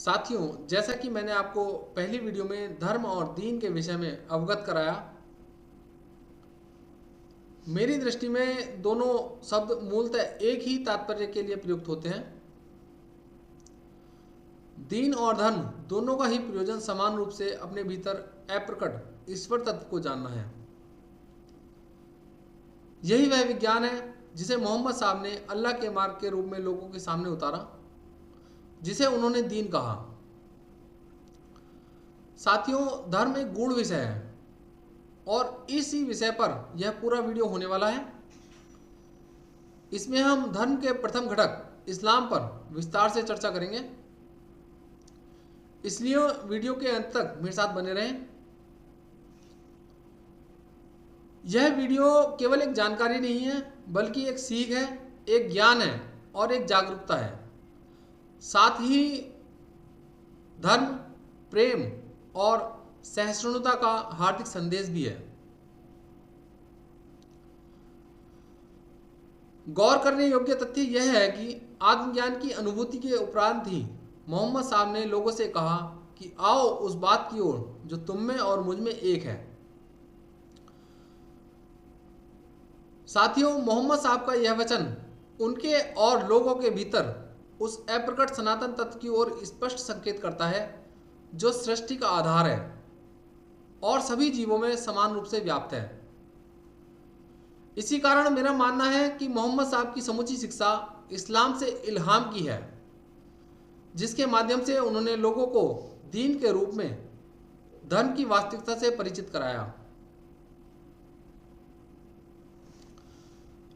साथियों, जैसा कि मैंने आपको पहली वीडियो में धर्म और दीन के विषय में अवगत कराया, मेरी दृष्टि में दोनों शब्द मूलतः एक ही तात्पर्य के लिए प्रयुक्त होते हैं। दीन और धर्म दोनों का ही प्रयोजन समान रूप से अपने भीतर अप्रकट ईश्वर तत्व को जानना है। यही वह विज्ञान है जिसे मोहम्मद साहब ने अल्लाह के मार्ग के रूप में लोगों के सामने उतारा, जिसे उन्होंने दीन कहा। साथियों, धर्म एक गूढ़ विषय है और इसी विषय पर यह पूरा वीडियो होने वाला है। इसमें हम धर्म के प्रथम घटक इस्लाम पर विस्तार से चर्चा करेंगे, इसलिए वीडियो के अंत तक मेरे साथ बने रहें। यह वीडियो केवल एक जानकारी नहीं है, बल्कि एक सीख है, एक ज्ञान है और एक जागरूकता है। साथ ही धर्म, प्रेम और सहिष्णुता का हार्दिक संदेश भी है। गौर करने योग्य तथ्य यह है कि आत्मज्ञान की अनुभूति के उपरांत ही मोहम्मद साहब ने लोगों से कहा कि आओ उस बात की ओर जो तुम में और मुझ में एक है। साथियों, मोहम्मद साहब का यह वचन उनके और लोगों के भीतर उस अप्रकट सनातन तत्व की ओर स्पष्ट संकेत करता है जो सृष्टि का आधार है और सभी जीवों में समान रूप से व्याप्त है। इसी कारण मेरा मानना है कि मोहम्मद साहब की समूची शिक्षा इस्लाम से इल्हाम की है, जिसके माध्यम से उन्होंने लोगों को दीन के रूप में धर्म की वास्तविकता से परिचित कराया।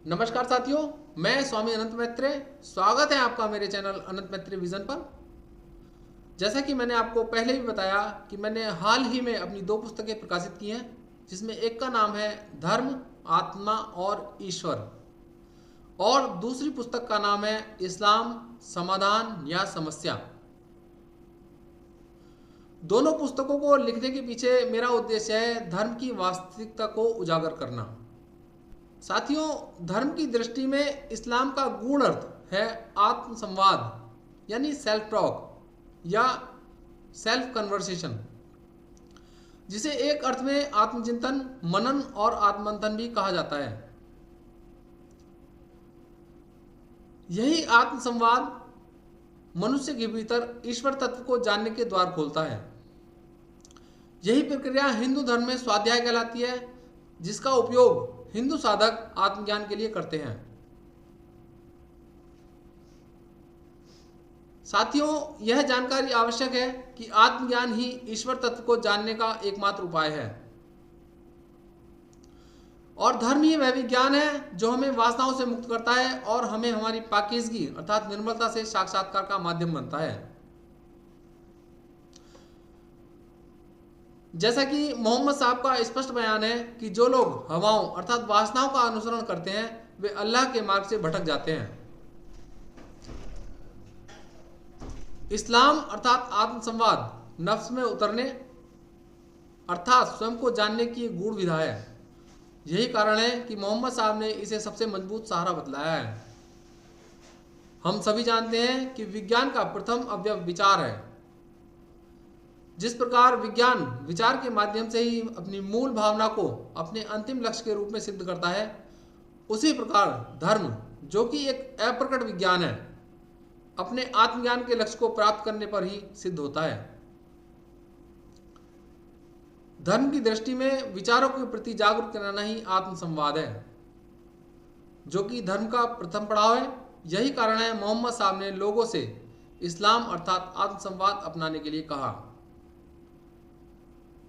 नमस्कार साथियों, मैं स्वामी अनंत मैत्रेय। स्वागत है आपका मेरे चैनल अनंत मैत्रेय विजन पर। जैसा कि मैंने आपको पहले भी बताया कि मैंने हाल ही में अपनी 2 पुस्तकें प्रकाशित की हैं, जिसमें एक का नाम है धर्म, आत्मा और ईश्वर, और दूसरी पुस्तक का नाम है इस्लाम, समाधान या समस्या। दोनों पुस्तकों को लिखने के पीछे मेरा उद्देश्य है धर्म की वास्तविकता को उजागर करना। साथियों, धर्म की दृष्टि में इस्लाम का गूढ़ अर्थ है आत्म संवाद, यानी सेल्फ टॉक या सेल्फ कन्वर्सेशन, जिसे एक अर्थ में आत्मचिंतन, मनन और आत्ममंथन भी कहा जाता है। यही आत्म संवाद मनुष्य के भीतर ईश्वर तत्व को जानने के द्वार खोलता है। यही प्रक्रिया हिंदू धर्म में स्वाध्याय कहलाती है, जिसका उपयोग हिंदू साधक आत्मज्ञान के लिए करते हैं। साथियों, यह जानकारी आवश्यक है कि आत्मज्ञान ही ईश्वर तत्व को जानने का एकमात्र उपाय है और धर्म ही वह विज्ञान है जो हमें वासनाओं से मुक्त करता है और हमें हमारी पाकीज़गी अर्थात निर्मलता से साक्षात्कार का माध्यम बनता है। जैसा कि मोहम्मद साहब का स्पष्ट बयान है कि जो लोग हवाओं अर्थात वासनाओं का अनुसरण करते हैं वे अल्लाह के मार्ग से भटक जाते हैं। इस्लाम अर्थात आत्म संवाद नफ्स में उतरने अर्थात स्वयं को जानने की एक गूढ़ विधा है। यही कारण है कि मोहम्मद साहब ने इसे सबसे मजबूत सहारा बतलाया है। हम सभी जानते हैं कि विज्ञान का प्रथम अवयव विचार है। जिस प्रकार विज्ञान विचार के माध्यम से ही अपनी मूल भावना को अपने अंतिम लक्ष्य के रूप में सिद्ध करता है, उसी प्रकार धर्म, जो कि एक अप्रकट विज्ञान है, अपने आत्मज्ञान के लक्ष्य को प्राप्त करने पर ही सिद्ध होता है। धर्म की दृष्टि में विचारों के प्रति जागरूक कराना ही आत्मसंवाद है, जो कि धर्म का प्रथम पड़ाव है। यही कारण है मोहम्मद साहब ने लोगों से इस्लाम अर्थात आत्मसंवाद अपनाने के लिए कहा।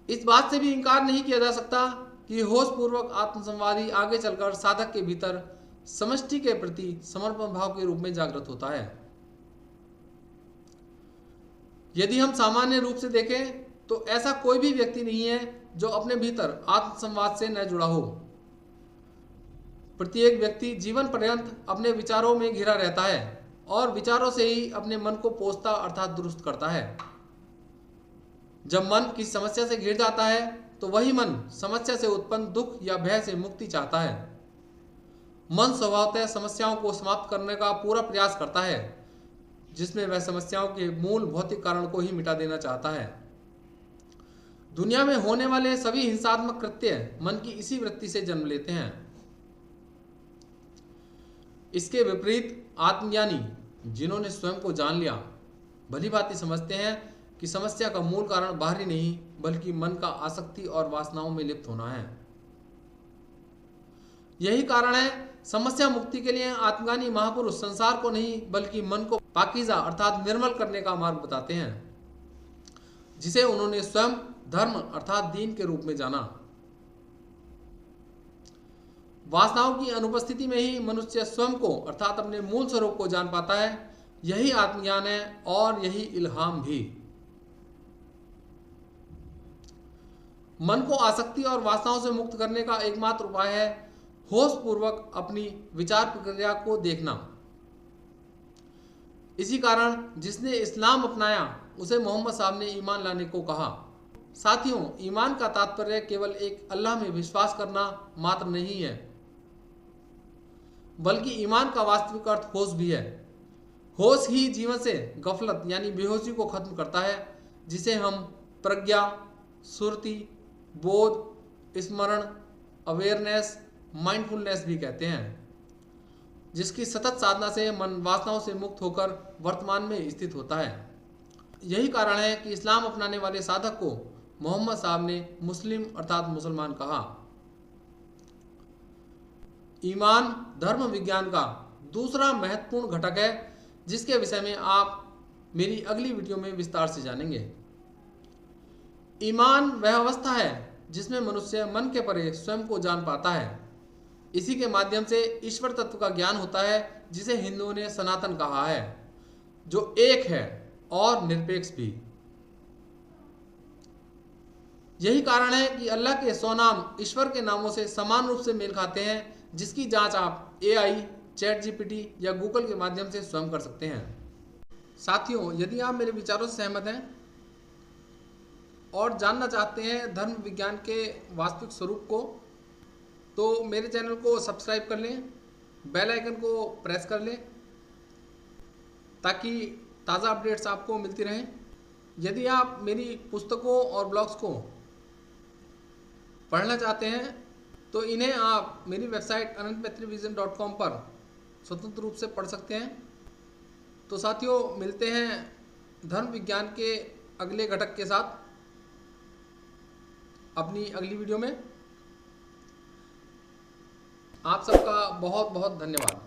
इस बात से भी इनकार नहीं किया जा सकता कि होशपूर्वक आत्मसंवाद ही आगे चलकर साधक के भीतर समष्टि के प्रति समर्पण भाव के रूप में जागृत होता है। यदि हम सामान्य रूप से देखें तो ऐसा कोई भी व्यक्ति नहीं है जो अपने भीतर आत्मसंवाद से न जुड़ा हो। प्रत्येक व्यक्ति जीवन पर्यंत अपने विचारों में घिरा रहता है और विचारों से ही अपने मन को पोषता अर्थात दुरुस्त करता है। जब मन किसी समस्या से घिर जाता है तो वही मन समस्या से उत्पन्न दुख या भय से मुक्ति चाहता है। मन स्वभावतः समस्याओं को समाप्त करने का पूरा प्रयास करता है, जिसमें वह समस्याओं के मूल भौतिक कारण को ही मिटा देना चाहता है। दुनिया में होने वाले सभी हिंसात्मक कृत्य मन की इसी वृत्ति से जन्म लेते हैं। इसके विपरीत आत्मज्ञानी, जिन्होंने स्वयं को जान लिया, भली भांति समझते हैं कि समस्या का मूल कारण बाहरी नहीं बल्कि मन का आसक्ति और वासनाओं में लिप्त होना है। यही कारण है समस्या मुक्ति के लिए आत्मज्ञानी महापुरुष संसार को नहीं बल्कि मन को पाकीज़ा अर्थात निर्मल करने का मार्ग बताते हैं, जिसे उन्होंने स्वयं धर्म अर्थात दीन के रूप में जाना। वासनाओं की अनुपस्थिति में ही मनुष्य स्वयं को अर्थात अपने मूल स्वरूप को जान पाता है। यही आत्मज्ञान है और यही इल्हाम भी। मन को आसक्ति और वासनाओं से मुक्त करने का एकमात्र उपाय है होश पूर्वक अपनी विचार प्रक्रिया को देखना। इसी कारण जिसने इस्लाम अपनाया उसे मोहम्मद साहब ने ईमान लाने को कहा। साथियों, ईमान का तात्पर्य केवल एक अल्लाह में विश्वास करना मात्र नहीं है, बल्कि ईमान का वास्तविक अर्थ होश भी है। होश ही जीवन से गफलत यानी बेहोशी को खत्म करता है, जिसे हम प्रज्ञा, सुरति, बोध, स्मरण, अवेयरनेस, माइंडफुलनेस भी कहते हैं, जिसकी सतत साधना से मन वासनाओं से मुक्त होकर वर्तमान में स्थित होता है। यही कारण है कि इस्लाम अपनाने वाले साधक को मोहम्मद साहब ने मुस्लिम अर्थात मुसलमान कहा। ईमान धर्म विज्ञान का दूसरा महत्वपूर्ण घटक है, जिसके विषय में आप मेरी अगली वीडियो में विस्तार से जानेंगे। ईमान वह अवस्था है जिसमें मनुष्य मन के परे स्वयं को जान पाता है। इसी के माध्यम से ईश्वर तत्व का ज्ञान होता है, जिसे हिंदुओं ने सनातन कहा है, जो एक है और निरपेक्ष भी। यही कारण है कि अल्लाह के 100 नाम ईश्वर के नामों से समान रूप से मेल खाते हैं, जिसकी जांच आप AI, ChatGPT या गूगल के माध्यम से स्वयं कर सकते हैं। साथियों, यदि आप मेरे विचारों से सहमत हैं और जानना चाहते हैं धर्म विज्ञान के वास्तविक स्वरूप को, तो मेरे चैनल को सब्सक्राइब कर लें, बेल आइकन को प्रेस कर लें, ताकि ताज़ा अपडेट्स आपको मिलती रहें। यदि आप मेरी पुस्तकों और ब्लॉग्स को पढ़ना चाहते हैं तो इन्हें आप मेरी वेबसाइट anantmaitrivision.com पर स्वतंत्र रूप से पढ़ सकते हैं। तो साथियों, मिलते हैं धर्म विज्ञान के अगले घटक के साथ अपनी अगली वीडियो में। आप सबका बहुत बहुत धन्यवाद।